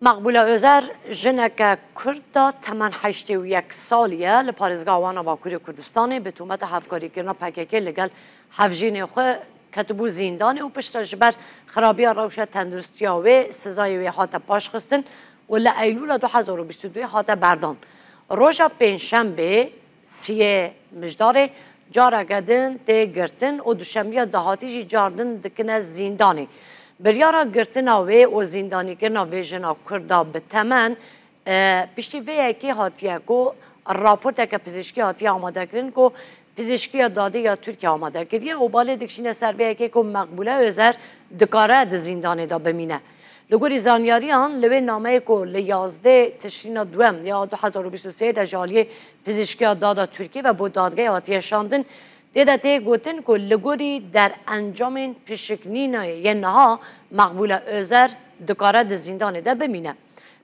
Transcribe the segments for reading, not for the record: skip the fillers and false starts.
مقبوله ازر جنک کرد تمن 81 سالیه لپارزگاه وانا باکوری کردستان به تومت هفکاری کردن پککی لگل هفجین خو کتبو زیندانه و پشت جبر خرابی روش تندرستی و سزای وی هات پاش خستن و لایلول 2022 هات بردان روزا پنجشنبه سی مجدار جارا گدن ته گرتن و دوشنبه دهاتی جاردن دکنه زیندانه بریارا گرتن آوی و زندانی کردن آوی جنا کردا به تمن پشتی وی که هاتیه کو راپورت که پزشکی هاتیه آماده کردن کو پزشکی داده یا ترکیه آماده کردیه و بالا دکشینه سر وی که کو مقبوله ازر دکاره د زندانه دا بمینه لگوری زانیاریان لوی نامه کو لیازده تشرین دوم یا 2023 در جالیه پزشکی داده ترکیه و بود دادگاه هاتیه شاندن دیده تی گوتن که لگوری در انجام پیشکنین یه نها مقبول ازر دکاره د زندانه ده بمینه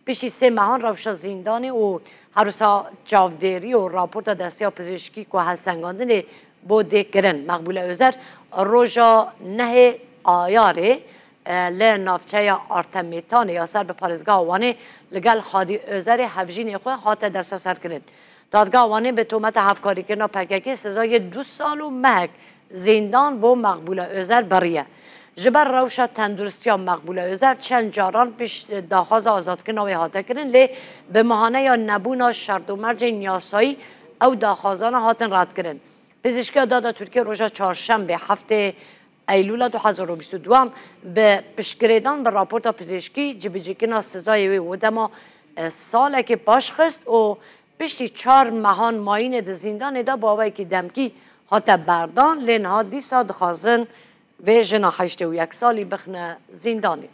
پیشی سه ماهان روشا زندانه و هر روزا جاودری و راپورت دستی پزشکی که هلسنگاندن بوده کرن مقبول ازر روژا نه آیاره لنافچه آرتمیتان یا سر به پارزگاه وانه لگل خادی ازر هفجین خواه خاطر دست سر کرن دادگاه وانه به تومت هفکاری کردن پککی سزای 2 سال و مهک زندان با مقبول ازر بریه جبر روشا تندرستی مقبول ازر چند جاران پیش داخواز آزاد که نوی هاته کرن لی به ماهانه یا نبونا شرط و مرج نیاسایی او داخوازان هاتن رد کرن پزشکی داده ترکیه روژا چهارشنبه هفته ایلول 2022 به پشگریدان به راپورت پزشکی جبجیکنا سزای وی و دما ساله که باش خست و پشتی 4 ماهان ماین د زندان دا باوی که دمکی حتی بردان لنها دیسا دخوازن و جنا 81 سالی بخنه زندانی